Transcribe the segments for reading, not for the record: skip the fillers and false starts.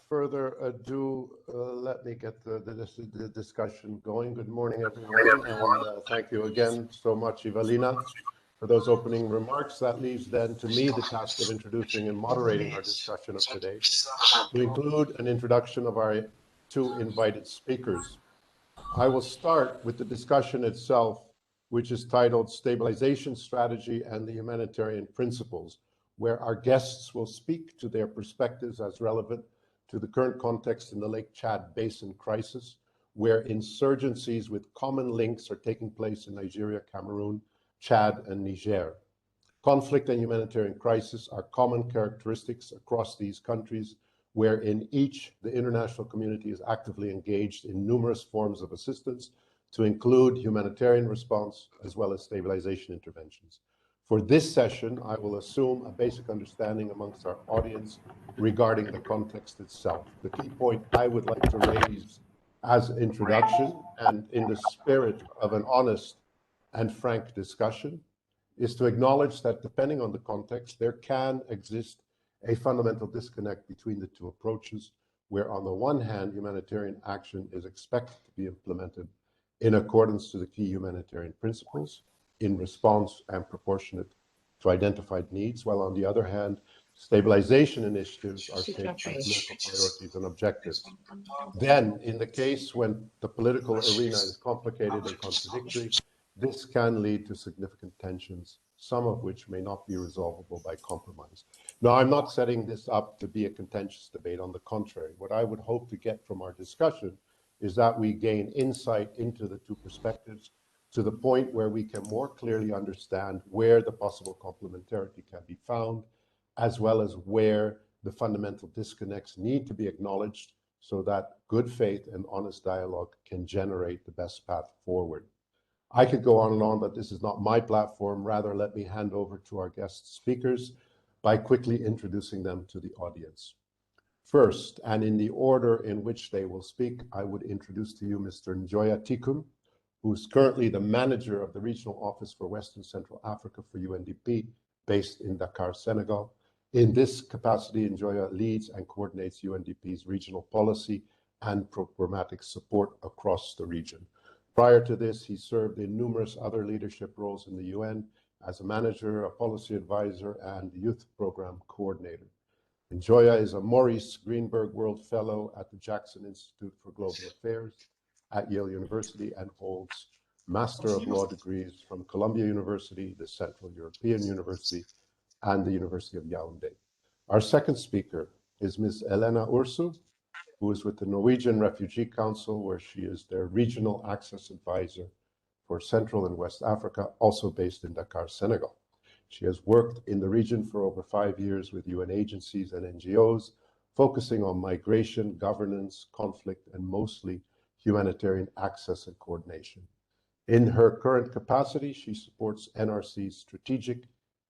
further ado, let me get the discussion going. Good morning, everyone, and thank you again so much, Evelina, for those opening remarks. That leaves then to me the task of introducing and moderating our discussion of today, to include an introduction of our two invited speakers. I will start with the discussion itself, which is titled Stabilization Strategy and the Humanitarian Principles, where our guests will speak to their perspectives as relevant to the current context in the Lake Chad Basin crisis, where insurgencies with common links are taking place in Nigeria, Cameroon, Chad, and Niger. Conflict and humanitarian crisis are common characteristics across these countries, where in each the international community is actively engaged in numerous forms of assistance to include humanitarian response as well as stabilization interventions. For this session, I will assume a basic understanding amongst our audience regarding the context itself. The key point I would like to raise as introduction, and in the spirit of an honest and frank discussion, is to acknowledge that depending on the context, there can exist a fundamental disconnect between the two approaches, where on the one hand, humanitarian action is expected to be implemented in accordance to the key humanitarian principles, in response and proportionate to identified needs, while on the other hand, stabilization initiatives are shaped by political priorities and objectives. Then, in the case when the political arena is complicated and contradictory, this can lead to significant tensions, some of which may not be resolvable by compromise. Now, I'm not setting this up to be a contentious debate. On the contrary, what I would hope to get from our discussion is that we gain insight into the two perspectives to the point where we can more clearly understand where the possible complementarity can be found, as well as where the fundamental disconnects need to be acknowledged so that good faith and honest dialogue can generate the best path forward. I could go on, but this is not my platform. Rather, let me hand over to our guest speakers by quickly introducing them to the audience. First, and in the order in which they will speak, I would introduce to you Mr. Njoya Tikum, who is currently the manager of the Regional Office for Western Central Africa for UNDP, based in Dakar, Senegal. In this capacity, Njoya leads and coordinates UNDP's regional policy and programmatic support across the region. Prior to this, he served in numerous other leadership roles in the UN as a manager, a policy advisor, and youth program coordinator. Njoya is a Maurice Greenberg World Fellow at the Jackson Institute for Global Affairs at Yale University and holds Master of Law degrees from Columbia University, the Central European University, and the University of Yaoundé. Our second speaker is Ms. Elena Ursu, who is with the Norwegian Refugee Council, where she is their regional access advisor for Central and West Africa, also based in Dakar, Senegal. She has worked in the region for over 5 years with UN agencies and NGOs, focusing on migration, governance, conflict, and mostly humanitarian access and coordination. In her current capacity, she supports NRC's strategic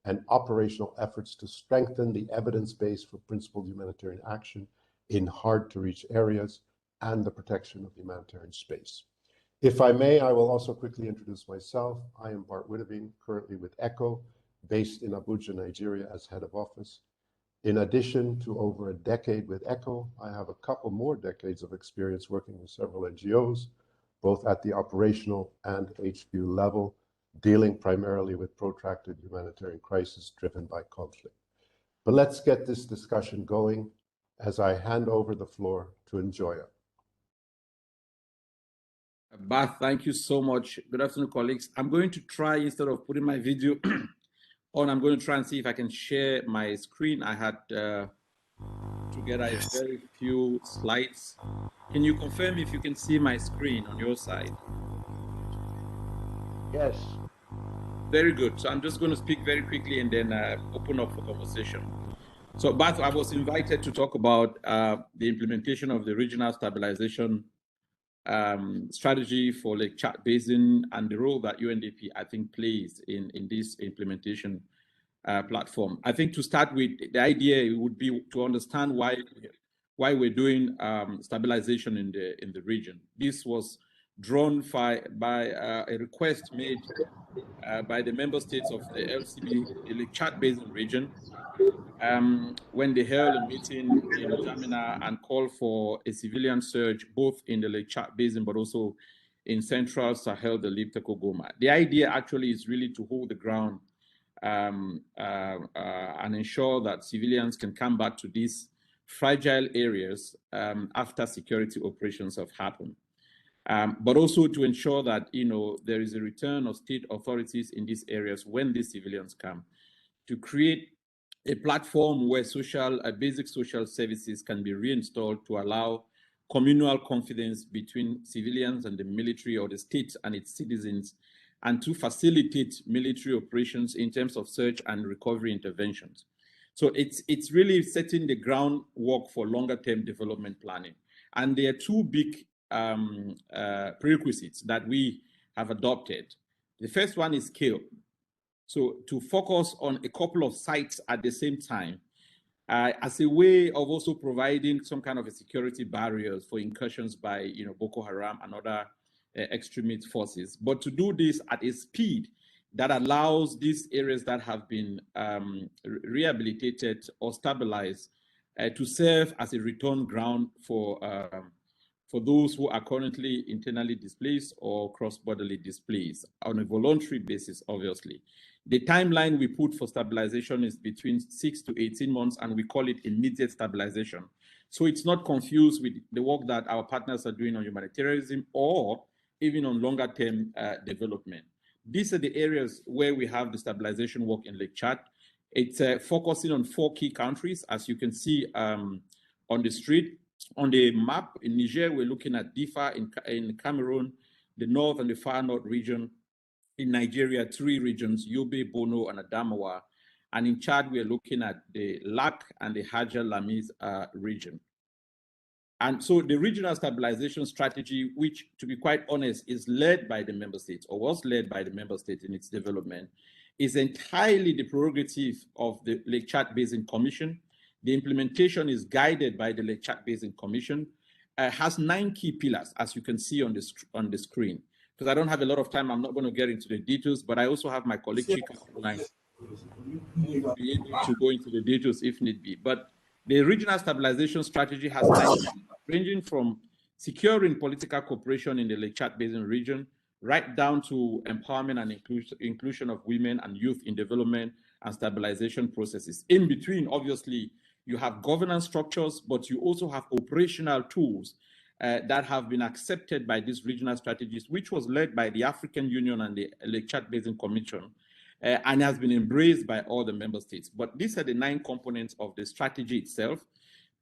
and operational efforts to strengthen the evidence base for principled humanitarian action in hard-to-reach areas and the protection of humanitarian space. If I may, I will also quickly introduce myself. I am Bart Witteveen, currently with ECHO, based in Abuja, Nigeria, as head of office. In addition to over a decade with ECHO, I have a couple more decades of experience working with several NGOs, both at the operational and HQ level, dealing primarily with protracted humanitarian crisis driven by conflict. But let's get this discussion going as I hand over the floor to Njoya. Bart, thank you so much. Good afternoon, colleagues. I'm going to try, instead of putting my video on, I'm going to try and see if I can share my screen. I had together a very few slides. Can you confirm if you can see my screen on your side? Yes. Very good. So I'm just going to speak very quickly and then open up for conversation. So, Bart, I was invited to talk about the implementation of the regional stabilization strategy for Lake Chad Basin and the role that UNDP, I think, plays in this implementation platform. I think to start with, the idea would be to understand why we're doing stabilization in the region. This was drawn by a request made by the member states of the LCB, the Lake Chad Basin region, when they held a meeting in Jamina and called for a civilian surge, both in the Lake Chad Basin, but also in central Sahel, the Liptako Goma. The idea actually is really to hold the ground and ensure that civilians can come back to these fragile areas after security operations have happened. But also to ensure that there is a return of state authorities in these areas when these civilians come, to create a platform where basic social services can be reinstalled to allow communal confidence between civilians and the military or the state and its citizens, and to facilitate military operations in terms of search and recovery interventions. So it's really setting the groundwork for longer-term development planning. And there are two big prerequisites that we have adopted. The first one is scale. So to focus on a couple of sites at the same time as a way of also providing some kind of a security barriers for incursions by Boko Haram and other extremist forces. But to do this at a speed that allows these areas that have been rehabilitated or stabilized to serve as a return ground for those who are currently internally displaced or cross-borderly displaced on a voluntary basis, obviously. The timeline we put for stabilization is between 6 to 18 months, and we call it immediate stabilization. So it's not confused with the work that our partners are doing on humanitarianism or even on longer-term development. These are the areas where we have the stabilization work in Lake Chad. It's focusing on 4 key countries, as you can see on the street. On the map, in Niger, we're looking at Difa, in Cameroon, the north and the far north region. In Nigeria, 3 regions, Yobe, Bono, and Adamawa. And in Chad, we're looking at the Lac and the Haja Lamis region. And so the regional stabilization strategy, which, to be quite honest, is led by the member states, or was led by the member states in its development, is entirely the prerogative of the Lake Chad Basin Commission. The implementation is guided by the Lake Chad Basin Commission, has 9 key pillars, as you can see on the screen. Because I don't have a lot of time, I'm not going to get into the details, but I also have my colleague Chika online who will be able to go into the details if need be. But the regional stabilization strategy has 9 pillars, ranging from securing political cooperation in the Lake Chad Basin region, right down to empowerment and inclusion of women and youth in development and stabilization processes. In between, obviously, you have governance structures, but you also have operational tools that have been accepted by these regional strategies, which was led by the African Union and the Lake Chad Basin Commission, and has been embraced by all the member states. But these are the 9 components of the strategy itself.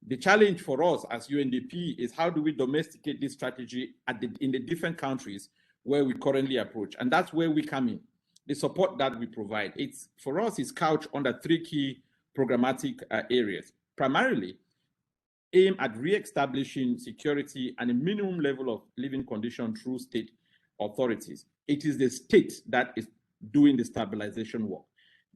The challenge for us as UNDP is how do we domesticate this strategy in the different countries where we currently approach, and that's where we come in. The support that we provide, for us, is couched under 3 key programmatic areas, primarily aim at re-establishing security and a minimum level of living condition through state authorities. It is the state that is doing the stabilization work.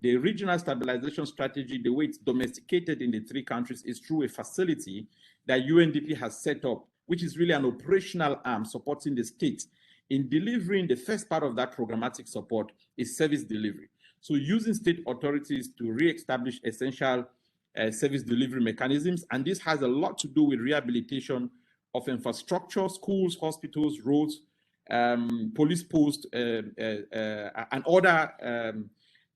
The regional stabilization strategy, the way it's domesticated in the 3 countries, is through a facility that UNDP has set up, which is really an operational arm supporting the state in delivering. The first part of that programmatic support is service delivery. So using state authorities to re-establish essential service delivery mechanisms, and this has a lot to do with rehabilitation of infrastructure, schools, hospitals, roads, police posts, and other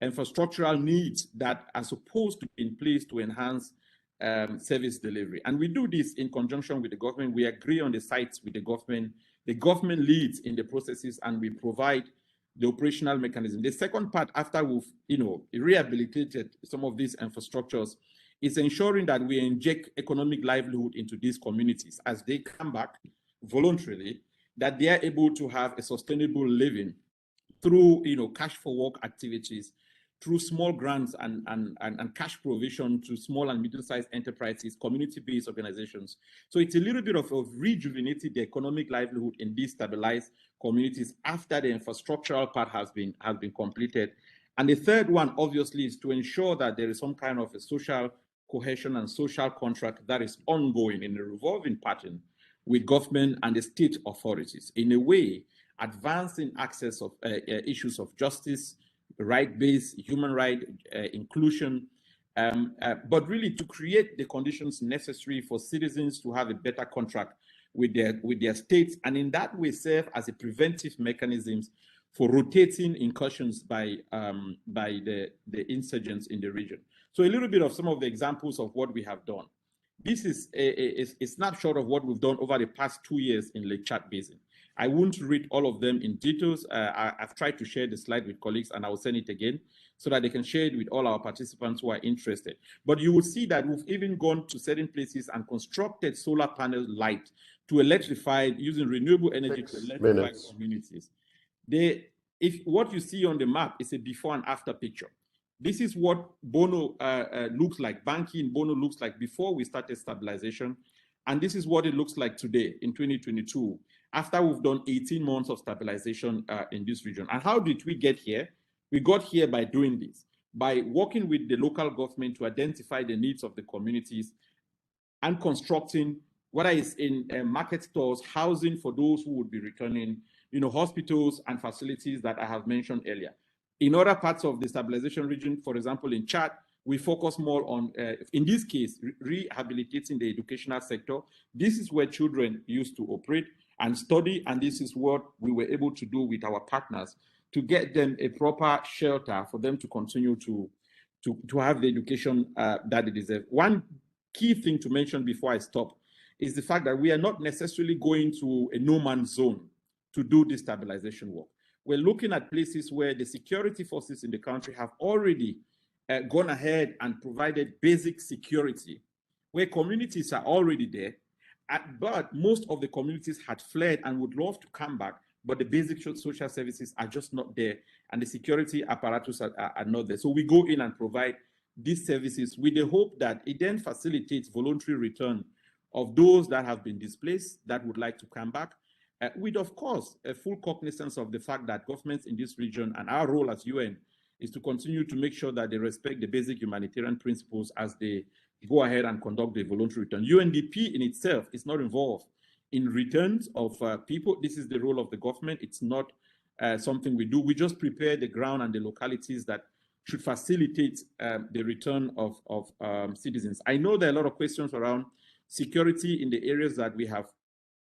infrastructural needs that are supposed to be in place to enhance service delivery. And we do this in conjunction with the government. We agree on the sites with the government. The government leads in the processes, and we provide the operational mechanism. The second part, after we've rehabilitated some of these infrastructures, is ensuring that we inject economic livelihood into these communities as they come back voluntarily, that they are able to have a sustainable living through cash for work activities, through small grants and cash provision to small and medium-sized enterprises, community-based organizations. So it's a little bit of rejuvenating the economic livelihood in these stabilized communities after the infrastructural part has been completed. And the third one, obviously, is to ensure that there is some kind of a social cohesion and social contract that is ongoing in a revolving pattern with government and the state authorities, in a way advancing access of issues of justice, right-based, human right, inclusion, but really to create the conditions necessary for citizens to have a better contract with their states, and in that way serve as a preventive mechanisms for rotating incursions by the insurgents in the region. So a little bit of some of the examples of what we have done. This is a snapshot of what we've done over the past 2 years in Lake Chad Basin. I won't read all of them in details. I've tried to share the slide with colleagues, and I will send it again so that they can share it with all our participants who are interested. But you will see that we've even gone to certain places and constructed solar panel light to electrify, using renewable energy to electrify communities. If what you see on the map is a before and after picture. This is what Bono looks like, Banki in Bono looks like before we started stabilization. And this is what it looks like today in 2022, after we've done 18 months of stabilization in this region. And how did we get here? We got here by doing this, by working with the local government to identify the needs of the communities and constructing, whether it's in market stores, housing for those who would be returning, hospitals and facilities that I have mentioned earlier. In other parts of the stabilization region, for example, in Chad, we focus more on, in this case, rehabilitating the educational sector. This is where children used to operate and study, and this is what we were able to do with our partners to get them a proper shelter for them to continue to have the education that they deserve. One key thing to mention before I stop is the fact that we are not necessarily going to a no man's zone to do this stabilization work. We're looking at places where the security forces in the country have already gone ahead and provided basic security, where communities are already there, but most of the communities had fled and would love to come back, but the basic social services are just not there, and the security apparatus are not there. So we go in and provide these services with the hope that it then facilitates voluntary return of those that have been displaced that would like to come back, with, of course, a full cognizance of the fact that governments in this region and our role as UN is to continue to make sure that they respect the basic humanitarian principles as they go ahead and conduct the voluntary return. UNDP in itself is not involved in returns of people. This is the role of the government. It's not something we do. We just prepare the ground and the localities that should facilitate the return of citizens. I know there are a lot of questions around security in the areas that we have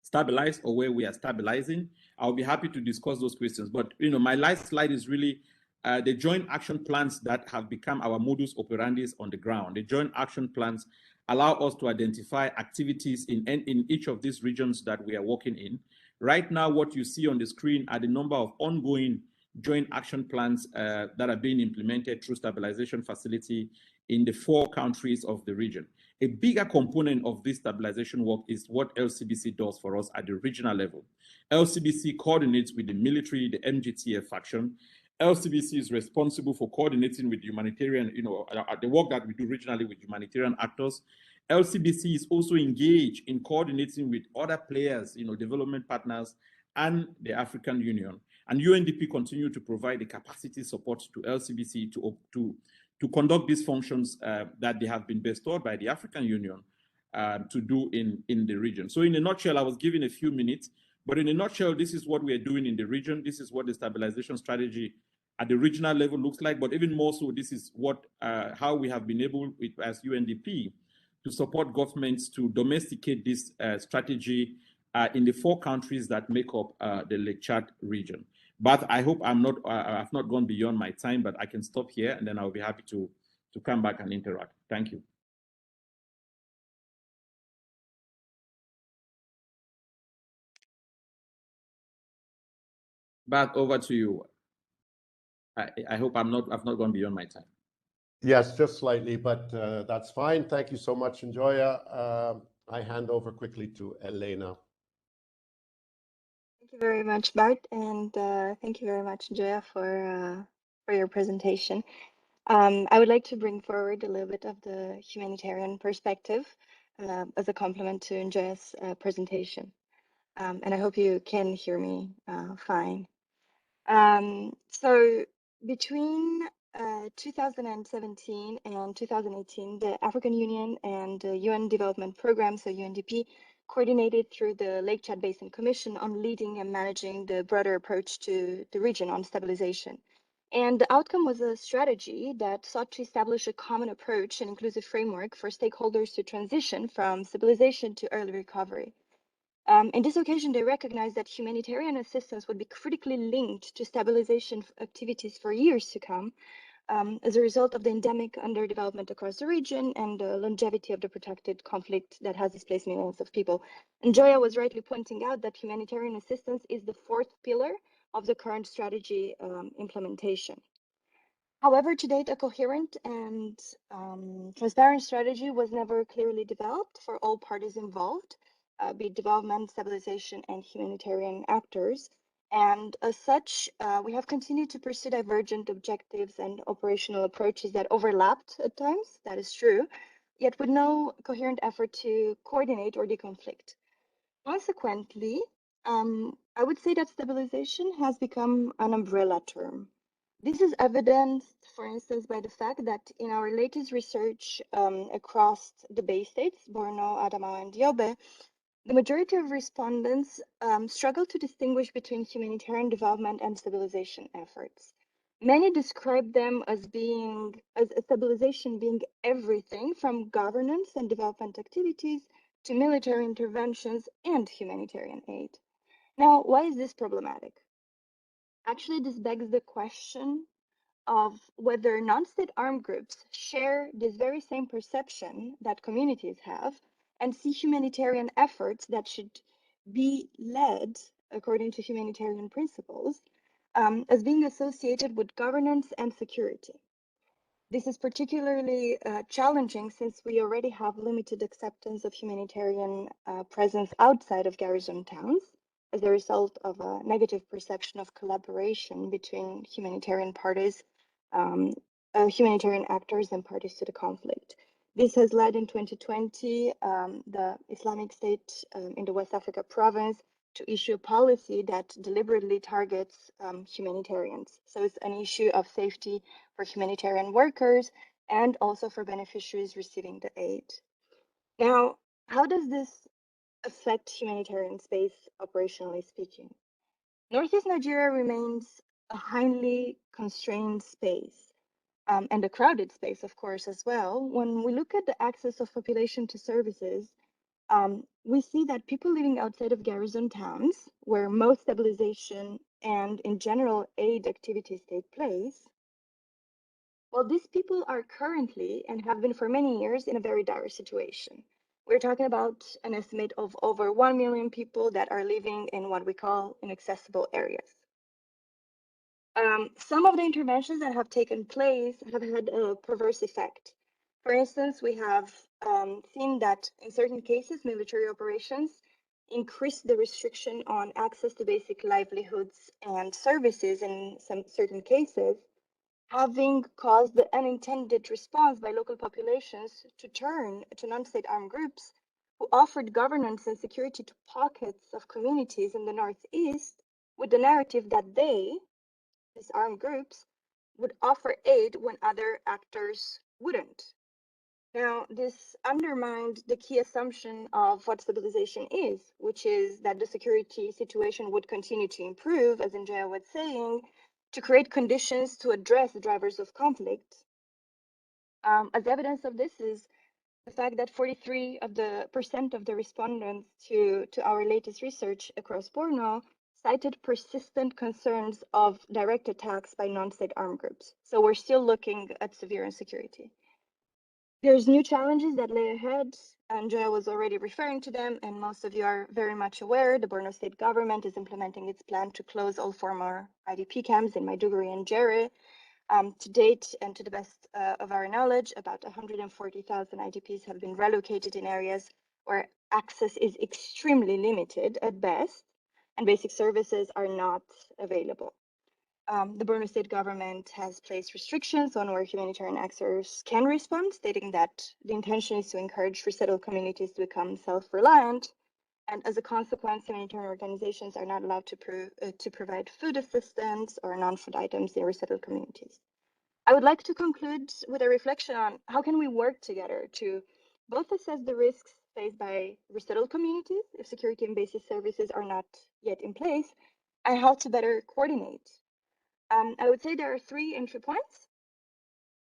stabilized or where we are stabilizing. I'll be happy to discuss those questions. But my last slide is really the joint action plans that have become our modus operandi on the ground. The joint action plans allow us to identify activities in each of these regions that we are working in. Right now, what you see on the screen are the number of ongoing joint action plans that are being implemented through stabilization facility in the 4 countries of the region. A bigger component of this stabilization work is what LCBC does for us at the regional level. LCBC coordinates with the military, the MGTF faction. LCBC is responsible for coordinating with humanitarian, the work that we do regionally with humanitarian actors. LCBC is also engaged in coordinating with other players, development partners, and the African Union. And UNDP continue to provide the capacity support to LCBC to conduct these functions that they have been bestowed by the African Union to do in the region. So in a nutshell, I was given a few minutes, but in a nutshell, this is what we are doing in the region. This is what the stabilization strategy at the regional level looks like, but even more so, this is what how we have been able, as UNDP, to support governments to domesticate this strategy in the 4 countries that make up the Lake Chad region. But I hope I've not gone beyond my time, but I can stop here and then I'll be happy to come back and interact. Thank you. Back over to you. I hope I've not gone beyond my time. Yes, just slightly, but that's fine. Thank you so much, Njoya. I hand over quickly to Elena. Thank you very much, Bart, and thank you very much, Njoya, for your presentation. I would like to bring forward a little bit of the humanitarian perspective as a complement to Njoya's presentation. And I hope you can hear me fine. So between 2017 and 2018, the African Union and the UN Development Program, so UNDP, coordinated through the Lake Chad Basin Commission on leading and managing the broader approach to the region on stabilization. And the outcome was a strategy that sought to establish a common approach and inclusive framework for stakeholders to transition from stabilization to early recovery. In this occasion, they recognized that humanitarian assistance would be critically linked to stabilization activities for years to come, as a result of the endemic underdevelopment across the region and the longevity of the protracted conflict that has displaced millions of people. And Joya was rightly pointing out that humanitarian assistance is the fourth pillar of the current strategy implementation. However, to date, a coherent and transparent strategy was never clearly developed for all parties involved, be it development, stabilization, and humanitarian actors. And as such, we have continued to pursue divergent objectives and operational approaches that overlapped at times, that is true, yet with no coherent effort to coordinate or deconflict. Consequently, I would say that stabilization has become an umbrella term. This is evidenced, for instance, by the fact that in our latest research across the Bay States, Borno, Adamawa, and Yobe, the majority of respondents struggle to distinguish between humanitarian development and stabilization efforts. Many describe them as stabilization being everything from governance and development activities to military interventions and humanitarian aid. Now, why is this problematic? Actually, this begs the question of whether non-state armed groups share this very same perception that communities have and see humanitarian efforts that should be led according to humanitarian principles as being associated with governance and security. This is particularly challenging since we already have limited acceptance of humanitarian presence outside of garrison towns as a result of a negative perception of collaboration between humanitarian parties, humanitarian actors and parties to the conflict. This has led in 2020 the Islamic State in the West Africa province to issue a policy that deliberately targets humanitarians. So it's an issue of safety for humanitarian workers and also for beneficiaries receiving the aid. Now, how does this affect humanitarian space operationally speaking? Northeast Nigeria remains a highly constrained space and a crowded space, of course, as well. When we look at the access of population to services, we see that people living outside of garrison towns, where most stabilization and in general aid activities take place, well, these people are currently and have been for many years in a very dire situation. We're talking about an estimate of over 1 million people that are living in what we call inaccessible areas. Some of the interventions that have taken place have had a perverse effect. For instance, we have seen that in certain cases, military operations increase the restriction on access to basic livelihoods and services in some certain cases, having caused the unintended response by local populations to turn to non-state armed groups who offered governance and security to pockets of communities in the Northeast with the narrative that they, these armed groups, would offer aid when other actors wouldn't. Now, this undermined the key assumption of what stabilization is, which is that the security situation would continue to improve, as Njaya was saying, to create conditions to address the drivers of conflict. As evidence of this is the fact that 43% of the respondents to our latest research across Borno cited persistent concerns of direct attacks by non-state armed groups. So we're still looking at severe insecurity. There's new challenges that lay ahead. Andrea was already referring to them, and most of you are very much aware. The Borno state government is implementing its plan to close all former IDP camps in Maiduguri and Jere. To date, and to the best of our knowledge, about 140,000 IDPs have been relocated in areas where access is extremely limited at best, and basic services are not available. The Borno state government has placed restrictions on where humanitarian actors can respond, stating that the intention is to encourage resettled communities to become self-reliant. And as a consequence, humanitarian organizations are not allowed to provide food assistance or non-food items in resettled communities. I would like to conclude with a reflection on how can we work together to Both assess the risks faced by resettled communities if security and basic services are not yet in place, and how to better coordinate. I would say there are three entry points.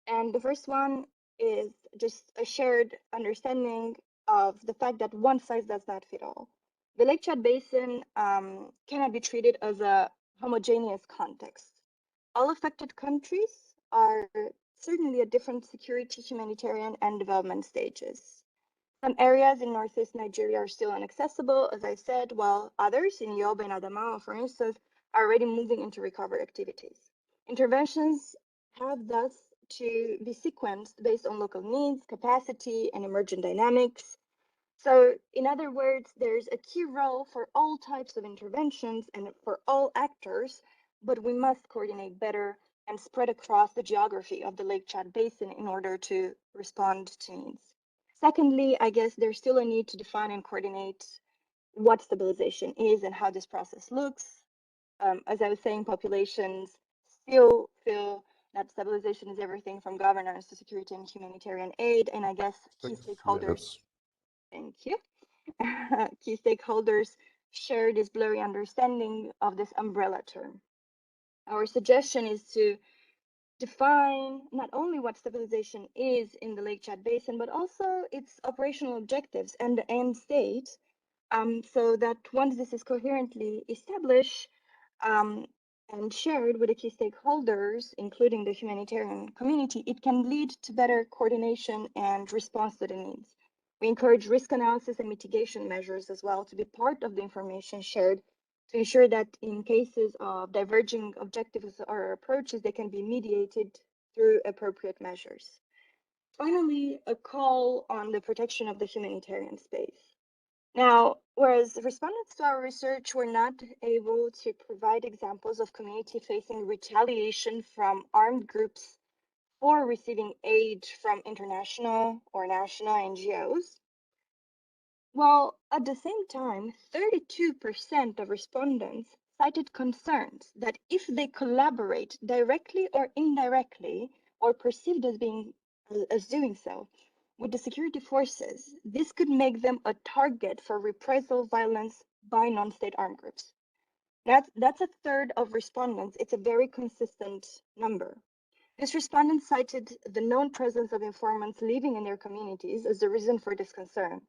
And the first one is just a shared understanding of the fact that one size does not fit all. The Lake Chad Basin cannot be treated as a homogeneous context. All affected countries are certainly at different security, humanitarian, and development stages. Some areas in northeast Nigeria are still inaccessible, as I said, while others in Yobe and Adamawa, for instance, are already moving into recovery activities. Interventions have thus to be sequenced based on local needs, capacity, and emergent dynamics. So, in other words, there's a key role for all types of interventions and for all actors, but we must coordinate better and spread across the geography of the Lake Chad Basin in order to respond to needs. Secondly, I guess there's still a need to define and coordinate what stabilization is and how this process looks. As I was saying, populations still feel that stabilization is everything from governance to security and humanitarian aid. And I guess key stakeholders, thank you, key stakeholders share this blurry understanding of this umbrella term. Our suggestion is to define not only what stabilization is in the Lake Chad Basin, but also its operational objectives and the end state, so that once this is coherently established and shared with the key stakeholders, including the humanitarian community, it can lead to better coordination and response to the needs. We encourage risk analysis and mitigation measures as well to be part of the information shared to ensure that in cases of diverging objectives or approaches, they can be mediated through appropriate measures. Finally, a call on the protection of the humanitarian space. Now, whereas respondents to our research were not able to provide examples of community facing retaliation from armed groups for receiving aid from international or national NGOs, while at the same time, 32% of respondents cited concerns that if they collaborate directly or indirectly, or perceived as doing so, with the security forces, this could make them a target for reprisal violence by non-state armed groups. That's a third of respondents. It's a very consistent number. This respondent cited the known presence of informants living in their communities as the reason for this concern.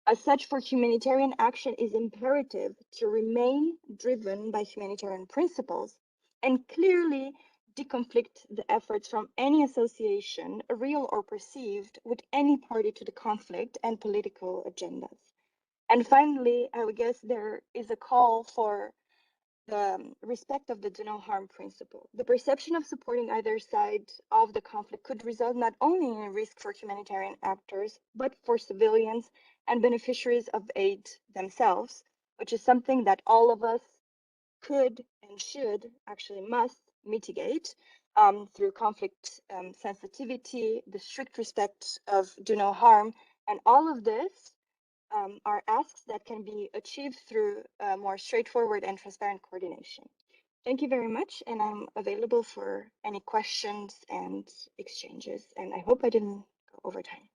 As such, for humanitarian action is imperative to remain driven by humanitarian principles and clearly deconflict the efforts from any association, real or perceived, with any party to the conflict and political agendas. And finally, I would guess there is a call for the respect of the do no harm principle. The perception of supporting either side of the conflict could result not only in a risk for humanitarian actors, but for civilians and beneficiaries of aid themselves, which is something that all of us could and should, actually must, mitigate through conflict sensitivity, the strict respect of do no harm, and all of this are asks that can be achieved through more straightforward and transparent coordination. Thank you very much, and I'm available for any questions and exchanges, and I hope I didn't go over time.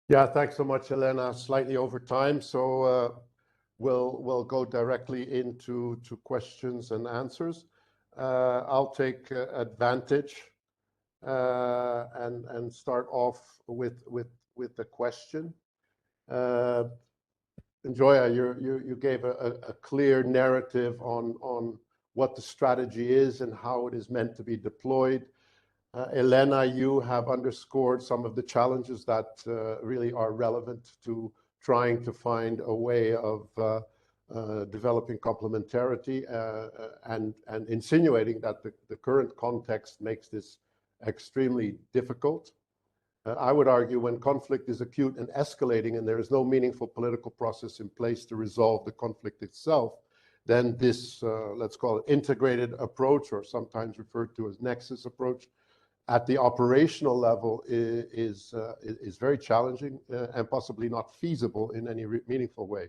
Yeah, thanks so much, Elena. Slightly over time, so we'll go directly into questions and answers. I'll take advantage and start off with the question. Njoya, you gave a clear narrative on what the strategy is and how it is meant to be deployed. Elena, you have underscored some of the challenges that really are relevant to trying to find a way of developing complementarity and insinuating that the current context makes this extremely difficult. I would argue when conflict is acute and escalating and there is no meaningful political process in place to resolve the conflict itself, then this, let's call it integrated approach, or sometimes referred to as nexus approach, at the operational level is very challenging and possibly not feasible in any meaningful way.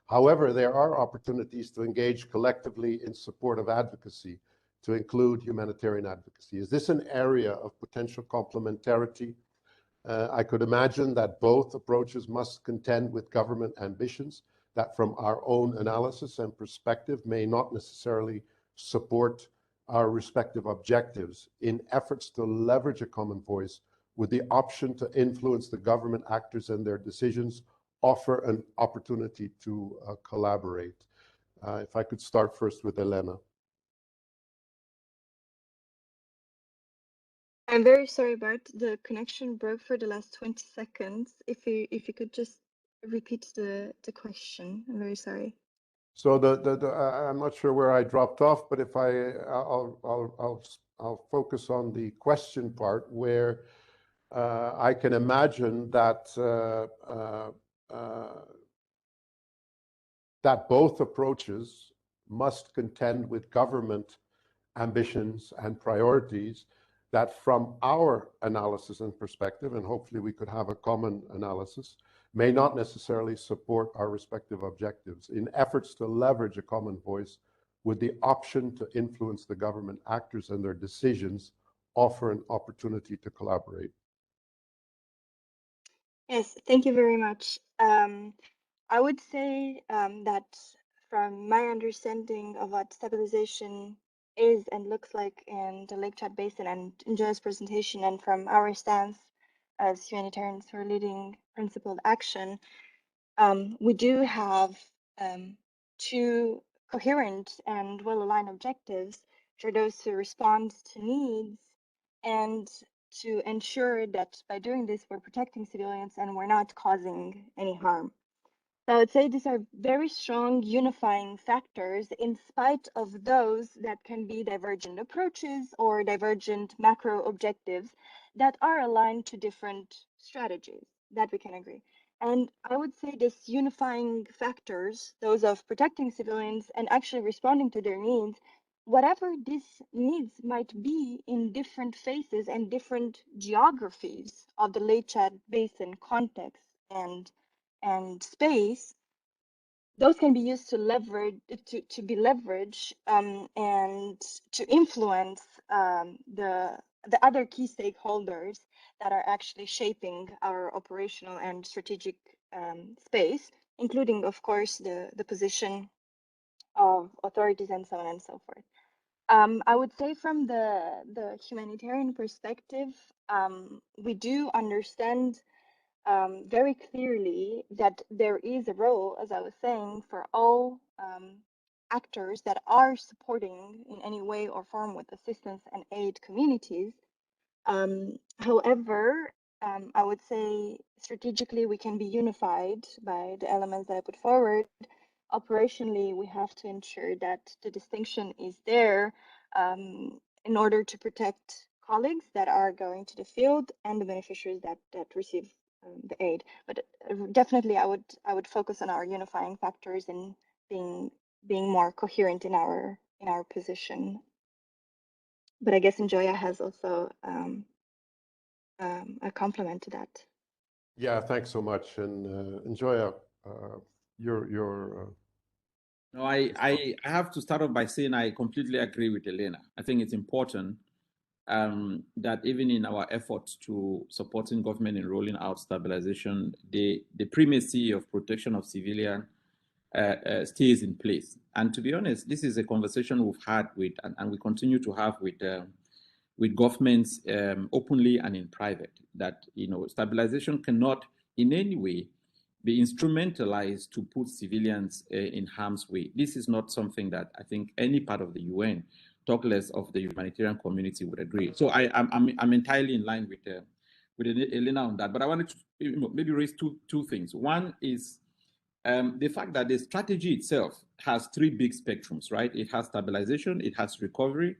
However, there are opportunities to engage collectively in support of advocacy. to include humanitarian advocacy? Is this an area of potential complementarity? I could imagine that both approaches must contend with government ambitions that from our own analysis and perspective may not necessarily support our respective objectives in efforts to leverage a common voice with the option to influence the government actors and their decisions, offer an opportunity to collaborate. If I could start first with Elena. I'm very sorry, Bart. The connection broke for the last 20 seconds. If you could just repeat the question. I'm very sorry. So I'm not sure where I dropped off, but if I'll focus on the question part where I can imagine that that both approaches must contend with government ambitions and priorities that from our analysis and perspective, and hopefully we could have a common analysis, may not necessarily support our respective objectives in efforts to leverage a common voice with the option to influence the government actors and their decisions, offer an opportunity to collaborate. Yes, thank you very much. I would say that from my understanding of what stabilization is and looks like in the Lake Chad Basin and in Joe's presentation, and from our stance as humanitarians who are leading principled action, we do have two coherent and well-aligned objectives for those who respond to needs and to ensure that by doing this, we're protecting civilians and we're not causing any harm. So I would say these are very strong unifying factors in spite of those that can be divergent approaches or divergent macro objectives that are aligned to different strategies, that we can agree. And I would say this unifying factors, those of protecting civilians and actually responding to their needs, whatever these needs might be in different phases and different geographies of the Lake Chad Basin context and space, those can be used to leverage to be leveraged and to influence the other key stakeholders that are actually shaping our operational and strategic space, including, of course, the position of authorities and so on and so forth. I would say from the humanitarian perspective, we do understand very clearly that there is a role, as I was saying, for all actors that are supporting in any way or form with assistance and aid communities. However, I would say strategically we can be unified by the elements that I put forward. Operationally, we have to ensure that the distinction is there in order to protect colleagues that are going to the field and the beneficiaries that receive the aid. But definitely, I would focus on our unifying factors and being more coherent in our position. But I guess Njoya has also a complement to that. Yeah, thanks so much. And Njoya, your No, I have to start off by saying I completely agree with Elena. I think it's important that even in our efforts to supporting government in rolling out stabilization, the primacy of protection of civilian stays in place. And to be honest, this is a conversation we've had with, and we continue to have with governments openly and in private, that stabilization cannot in any way be instrumentalized to put civilians in harm's way. This is not something that I think any part of the UN, talk less of the humanitarian community, would agree. So I'm entirely in line with Elena on that. But I wanted to maybe raise two things. One is the fact that the strategy itself has three big spectrums, right? It has stabilization, it has recovery,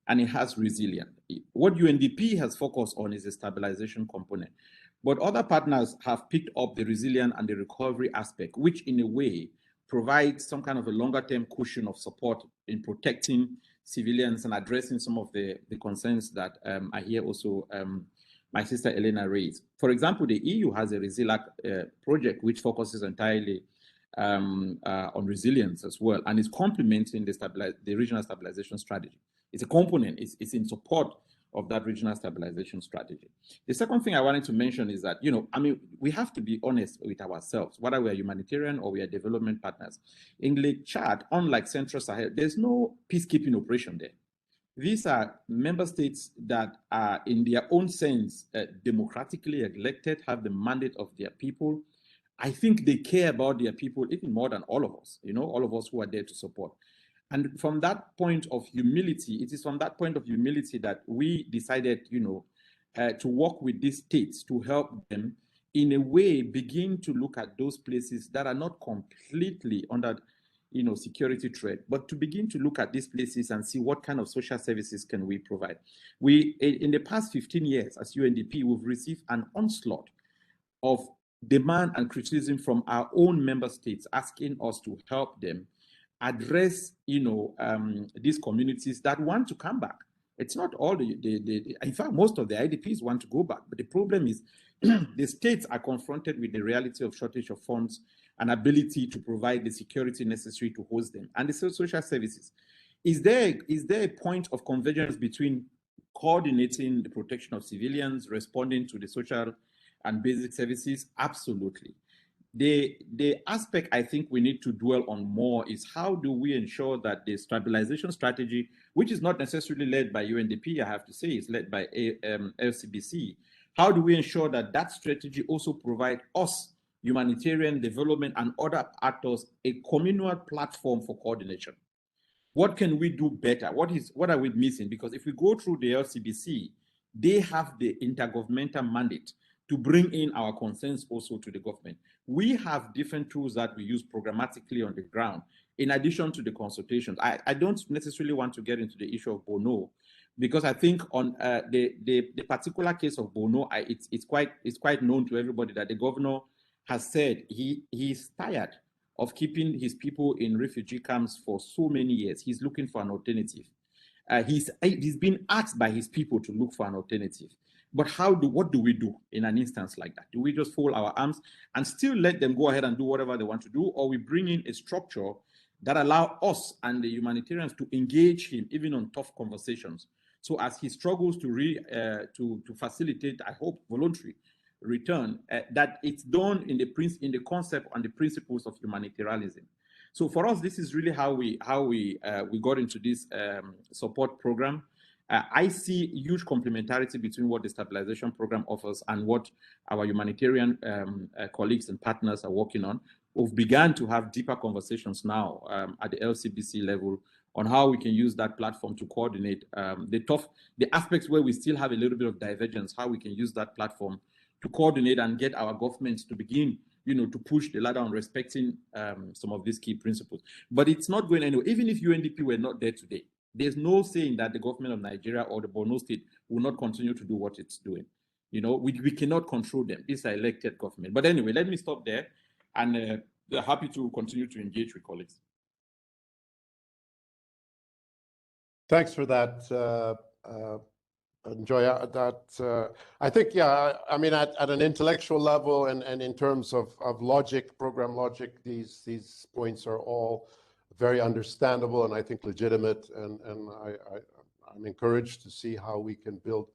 and it has resilience. What UNDP has focused on is the stabilization component. But other partners have picked up the resilience and the recovery aspect, which in a way provides some kind of a longer-term cushion of support in protecting civilians and addressing some of the concerns that I hear also my sister Elena raised. For example, the EU has a RESILAC project which focuses entirely on resilience as well, and is complementing the regional stabilization strategy. it's a component, it's in support of that regional stabilization strategy. The second thing I wanted to mention is that, I mean, we have to be honest with ourselves, whether we are humanitarian or we are development partners. In Lake Chad, unlike Central Sahel, there's no peacekeeping operation there. These are member states that are, in their own sense, democratically elected, have the mandate of their people. I think they care about their people even more than all of us, all of us who are there to support. And from that point of humility, it is from that point of humility that we decided, to work with these states to help them in a way begin to look at those places that are not completely under security threat, but to begin to look at these places and see what kind of social services can we provide. We, in the past 15 years as UNDP, we've received an onslaught of demand and criticism from our own member states asking us to help them address, these communities that want to come back. It's not all in fact, most of the IDPs want to go back, but the problem is the states are confronted with the reality of shortage of funds and ability to provide the security necessary to host them. And the social services. Is there a point of convergence between coordinating the protection of civilians, responding to the social and basic services? Absolutely. The aspect I think we need to dwell on more is how do we ensure that the stabilization strategy, which is not necessarily led by UNDP, I have to say, it's led by LCBC. How do we ensure that that strategy also provides us, humanitarian development and other actors, a communal platform for coordination? What can we do better? What are we missing? Because if we go through the LCBC, they have the intergovernmental mandate to bring in our concerns also to the government. We have different tools that we use programmatically on the ground, in addition to the consultations. I don't necessarily want to get into the issue of Bono, because I think on the particular case of Bono, it's quite known to everybody that the governor has said he's tired of keeping his people in refugee camps for so many years. He's looking for an alternative. He's been asked by his people to look for an alternative. But what do we do in an instance like that? Do we just fold our arms and still let them go ahead and do whatever they want to do, or we bring in a structure that allow us and the humanitarians to engage him even on tough conversations? So as he struggles to facilitate, I hope, voluntary return, that it's done in the concept and the principles of humanitarianism. So for us, this is really how we got into this support program. I see huge complementarity between what the stabilization program offers and what our humanitarian colleagues and partners are working on. We've begun to have deeper conversations now at the LCBC level on how we can use that platform to coordinate the aspects where we still have a little bit of divergence, how we can use that platform to coordinate and get our governments to begin, to push the ladder on respecting some of these key principles. But it's not going anywhere. Even if UNDP were not there today, there's no saying that the government of Nigeria or the Borno state will not continue to do what it's doing. We cannot control them. These are elected government. But anyway, let me stop there, and we're happy to continue to engage with colleagues. Thanks for that, Njoya. I think, yeah, I mean, at an intellectual level and in terms of logic, program logic, these points are all very understandable and I think legitimate, and I'm encouraged to see how we can build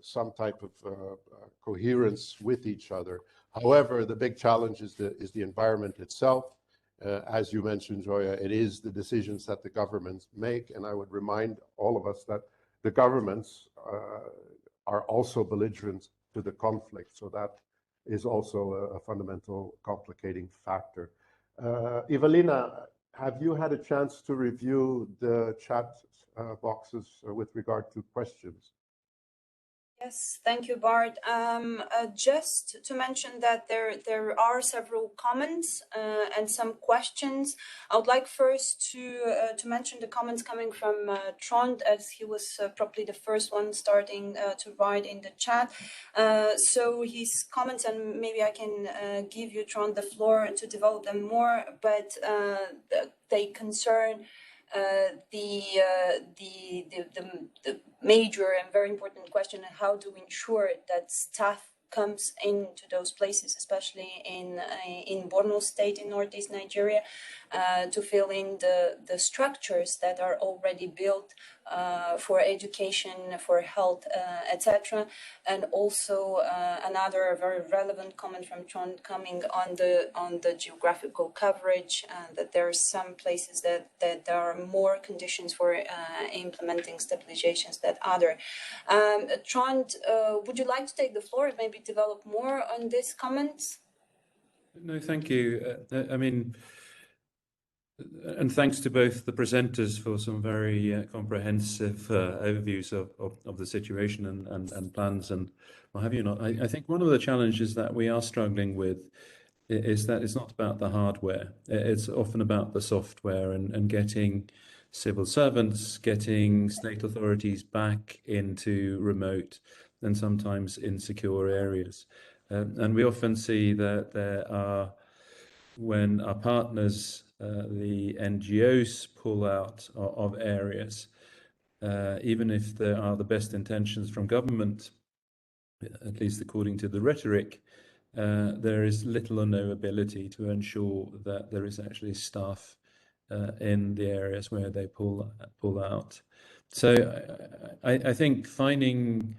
some type of coherence with each other. However, the big challenge is the environment itself. As you mentioned, Njoya, it is the decisions that the governments make, and I would remind all of us that the governments are also belligerent to the conflict, so that is also a fundamental complicating factor. Evelina, have you had a chance to review the chat boxes with regard to questions? Yes, thank you, Bart. Just to mention that there are several comments and some questions. I would like first to mention the comments coming from Trond, as he was probably the first one starting to write in the chat. So his comments, and maybe I can give you, Trond, the floor to develop them more, but they concern the major and very important question: how do we ensure that staff comes into those places, especially in Borno State in northeast Nigeria, to fill in the structures that are already built for education, for health, etc. And also another very relevant comment from John coming on the geographical coverage, that there are some places that there are more conditions for implementing stabilizations than other. Trond, would you like to take the floor and maybe develop more on these comments? No, thank you. I mean, and thanks to both the presenters for some very comprehensive overviews of the situation and plans and what have you not. I think one of the challenges that we are struggling with is that it's not about the hardware. It's often about the software and getting civil servants, getting state authorities back into remote and sometimes insecure areas. And we often see that there are, when our partners, the NGOs, pull out of areas, even if there are the best intentions from government, at least according to the rhetoric, there is little or no ability to ensure that there is actually staff in the areas where they pull out. So I think finding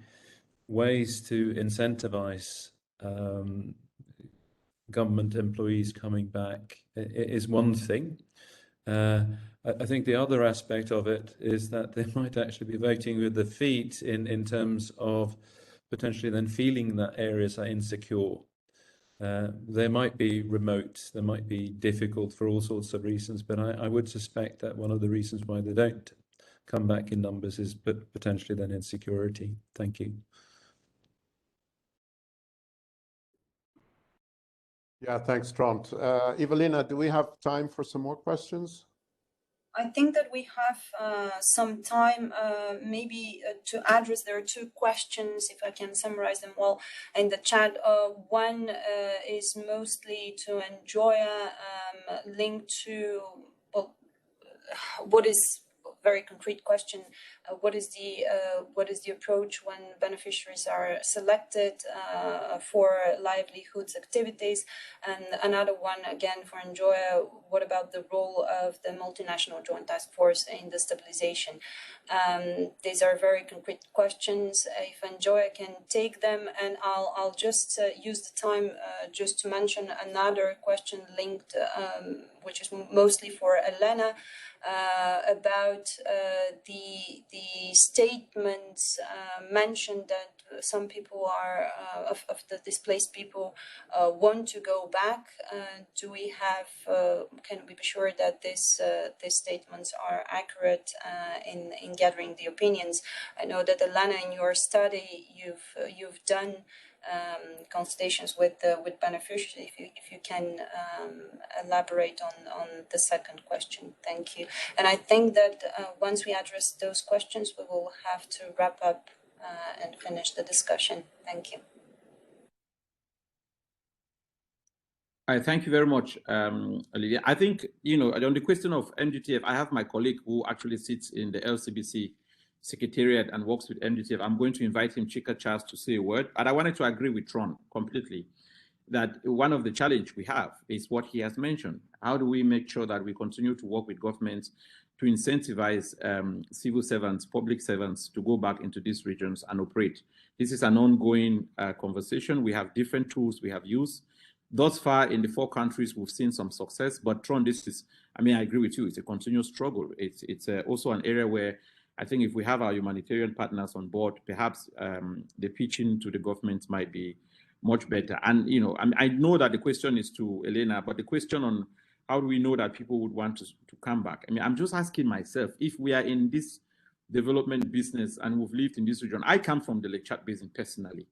ways to incentivize government employees coming back is one thing. I think the other aspect of it is that they might actually be voting with their feet in terms of potentially then feeling that areas are insecure. They might be remote, they might be difficult for all sorts of reasons, but I would suspect that one of the reasons why they don't come back in numbers is potentially then insecurity. Thank you. Yeah, thanks, Trond. Evelina, do we have time for some more questions? I think that we have some time maybe to address. There are two questions, if I can summarize them well, in the chat. One is mostly to Enjoya, linked to, well, what is very concrete question. What is the approach when beneficiaries are selected for livelihoods activities? And another one again for Enjoya, what about the role of the multinational joint task force in the stabilization? These are very concrete questions. If Enjoya can take them, and I'll just use the time just to mention another question linked, which is mostly for Elena, about the statements mentioned that some people are of the displaced people want to go back. Do we have? Can we be sure that these statements are accurate in gathering the opinions? I know that Elena, in your study, you've done consultations with beneficiaries. If you can elaborate on the second question, thank you. And I think that once we address those questions, we will have to wrap up and finish the discussion. Thank you. Thank you very much, Olivia. I think, on the question of MGTF, I have my colleague who actually sits in the LCBC Secretariat and works with MGTF. I'm going to invite him, Chika Charles, to say a word. But I wanted to agree with Tron completely that one of the challenge we have is what he has mentioned. How do we make sure that we continue to work with governments to incentivize civil servants, public servants to go back into these regions and operate? This is an ongoing conversation. We have different tools we have used. Thus far, in the 4 countries, we've seen some success. But Tron, this is, I agree with you, it's a continuous struggle. It's also an area where I think if we have our humanitarian partners on board, perhaps the pitching to the government might be much better. And, I know that the question is to Elena, but the question on how do we know that people would want to come back? I'm just asking myself, if we are in this development business and we've lived in this region, I come from the Lake Chad Basin personally,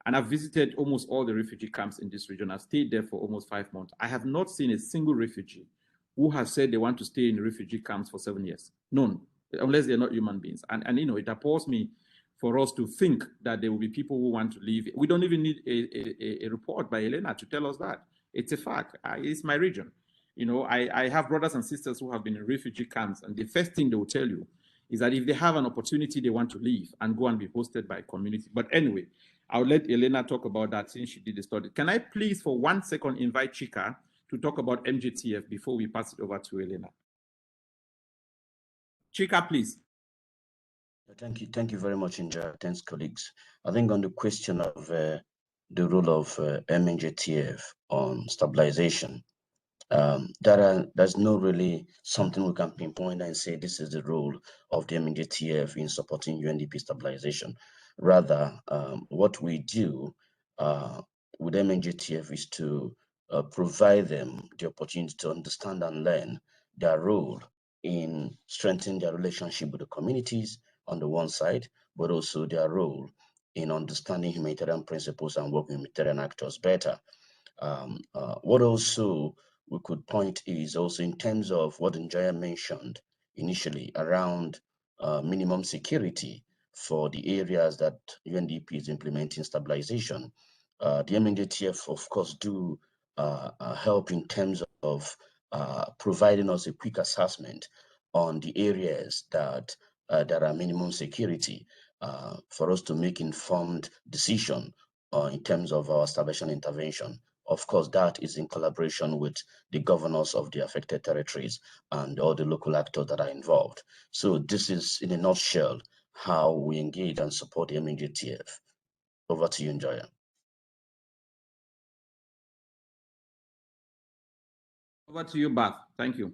and I've visited almost all the refugee camps in this region. I've stayed there for almost 5 months. I have not seen a single refugee who has said they want to stay in the refugee camps for 7 years. None. Unless they're not human beings. And it appalls me for us to think that there will be people who want to leave. We don't even need a report by Elena to tell us that. It's a fact. It's my region. I have brothers and sisters who have been in refugee camps, and the first thing they will tell you is that if they have an opportunity, they want to leave and go and be hosted by a community. But anyway, I'll let Elena talk about that since she did the study. Can I please, for 1 second, invite Chika to talk about MJTF before we pass it over to Elena. Chika, please. Thank you. Thank you very much, Inja. Thanks, colleagues. I think on the question of the role of MNJTF on stabilization, there's no really something we can pinpoint and say this is the role of the MNJTF in supporting UNDP stabilization. Rather, what we do with MNJTF is to provide them the opportunity to understand and learn their role in strengthening their relationship with the communities on the one side, but also their role in understanding humanitarian principles and working with humanitarian actors better. What also we could point is also in terms of what Njaya mentioned initially around minimum security for the areas that UNDP is implementing stabilization. The MNJTF, of course, do help in terms of providing us a quick assessment on the areas that there are minimum security for us to make informed decision in terms of our stabilization intervention. Of course, that is in collaboration with the governors of the affected territories and all the local actors that are involved. So this is, in a nutshell, how we engage and support the MNJTF. Over to you, Njoya. Over to you, Bath. Thank you.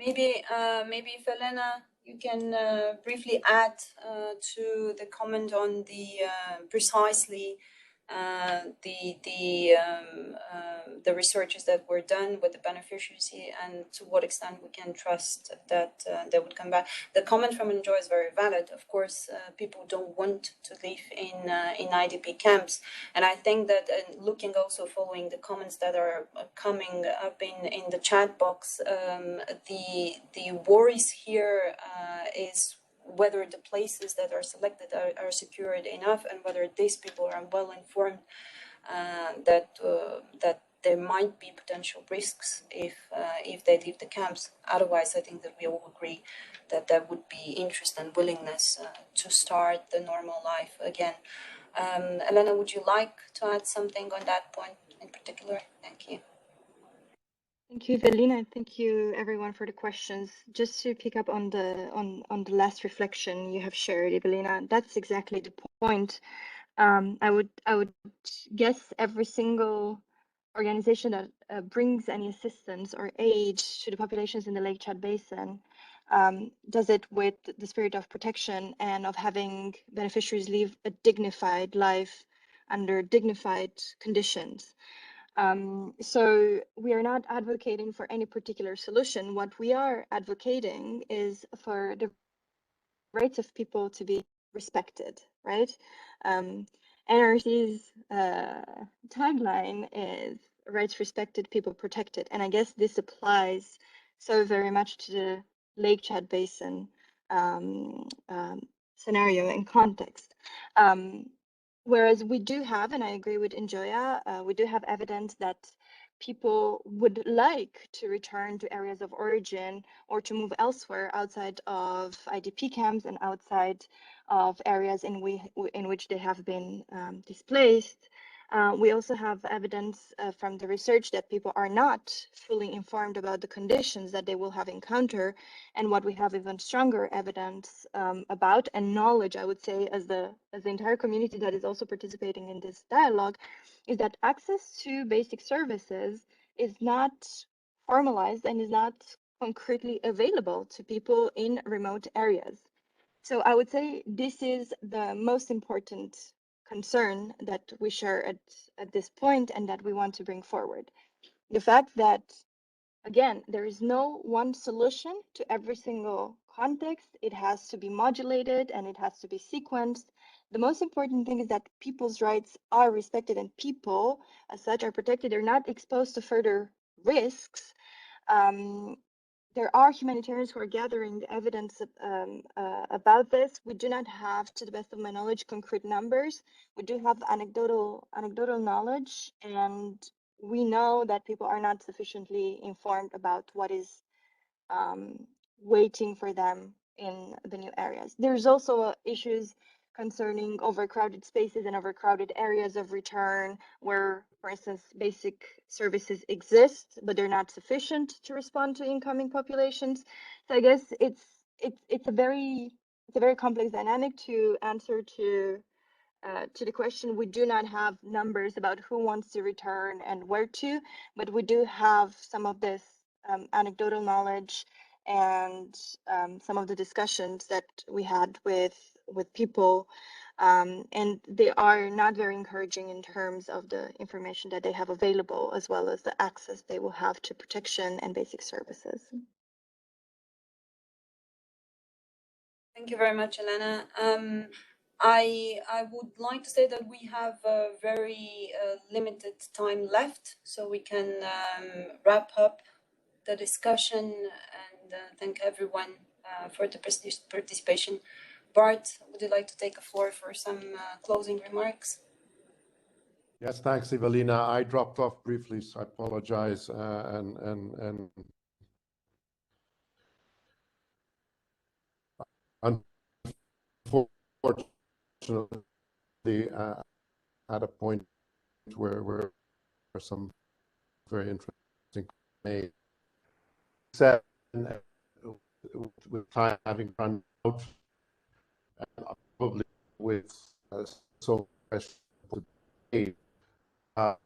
Maybe if Elena, you can briefly add to the comment on the precisely the researches that were done with the beneficiaries and to what extent we can trust that they would come back. The comment from Enjoy is very valid. Of course, people don't want to live in IDP camps, and I think that looking also following the comments that are coming up in the chat box, the worries here is whether the places that are selected are secured enough, and whether these people are well informed that there might be potential risks if they leave the camps. Otherwise, I think that we all agree that there would be interest and willingness to start the normal life again. Elena, would you like to add something on that point in particular? Thank you. Thank you, Evelina. Thank you, everyone, for the questions. Just to pick up on the last reflection you have shared, Evelina, that's exactly the point. I would guess every single organization that brings any assistance or aid to the populations in the Lake Chad Basin does it with the spirit of protection and of having beneficiaries live a dignified life under dignified conditions. So we are not advocating for any particular solution. What we are advocating is for the rights of people to be respected, right? NRC's tagline is rights respected, people protected. And I guess this applies so very much to the Lake Chad Basin scenario and context. Whereas we do have, and I agree with Njoya, we do have evidence that people would like to return to areas of origin or to move elsewhere outside of IDP camps and outside of areas in which they have been displaced. We also have evidence from the research that people are not fully informed about the conditions that they will have encountered, and what we have even stronger evidence about and knowledge, I would say, as the entire community that is also participating in this dialogue, is that access to basic services is not formalized and is not concretely available to people in remote areas. So I would say this is the most important concern that we share at this point and that we want to bring forward. The fact that, again, there is no one solution to every single context. It has to be modulated and it has to be sequenced. The most important thing is that people's rights are respected and people as such are protected. They're not exposed to further risks. There are humanitarians who are gathering evidence about this. We do not have, to the best of my knowledge, concrete numbers. We do have anecdotal knowledge, and we know that people are not sufficiently informed about what is waiting for them in the new areas. There's also issues concerning overcrowded spaces and overcrowded areas of return where, for instance, basic services exist, but they're not sufficient to respond to incoming populations. So I guess it's a very complex dynamic to answer to the question. We do not have numbers about who wants to return and where to, but we do have some of this anecdotal knowledge and some of the discussions that we had with people, and they are not very encouraging in terms of the information that they have available, as well as the access they will have to protection and basic services. Thank you very much, Elena. I would like to say that we have a very limited time left, so we can wrap up the discussion and thank everyone for the participation. Bart, would you like to take the floor for some closing remarks? Yes, thanks, Evelina. I dropped off briefly, so I apologize. And unfortunately, at a point where some very interesting made said with time having run out, and probably with so much today, hope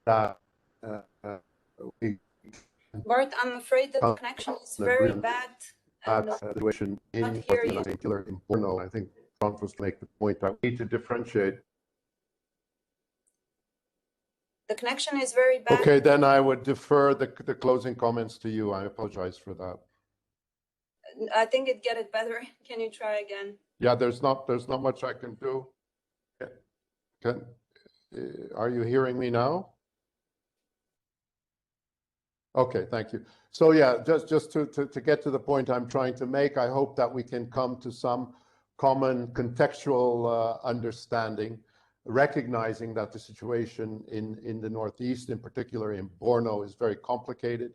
that we Bart, I'm afraid that the connection is very bad. Situation in particular in Borno. I think Trump was to make the point that we need to differentiate. The connection is very bad. Okay, then I would defer the closing comments to you. I apologize for that. I think it get it better. Can you try again? Yeah, there's not much I can do. Are you hearing me now? Okay, thank you. So yeah, just to get to the point I'm trying to make, I hope that we can come to some common contextual understanding, recognizing that the situation in the Northeast, in particular in Borno, is very complicated.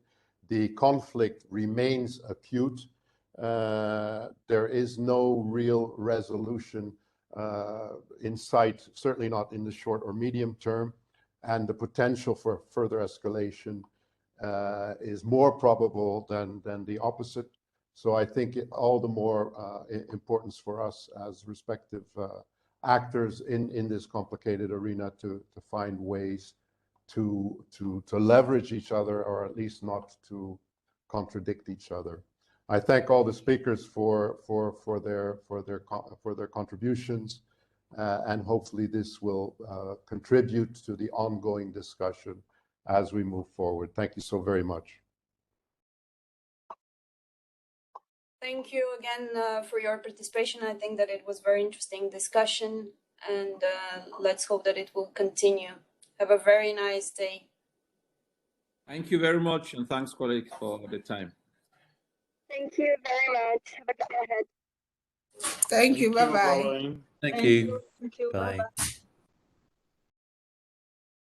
The conflict remains acute. There is no real resolution in sight, certainly not in the short or medium term, and the potential for further escalation is more probable than the opposite. So I think all the more importance for us as respective actors in this complicated arena to find ways to leverage each other, or at least not to contradict each other. I thank all the speakers for their contributions, and hopefully this will contribute to the ongoing discussion as we move forward. Thank you so very much. Thank you again for your participation. I think that it was very interesting discussion, and let's hope that it will continue. Have a very nice day. Thank you very much, and thanks, colleagues, for the time. Thank you very much. Have a good day ahead. Thank you. Bye-bye. Thank you. Thank you. Bye. Bye-bye.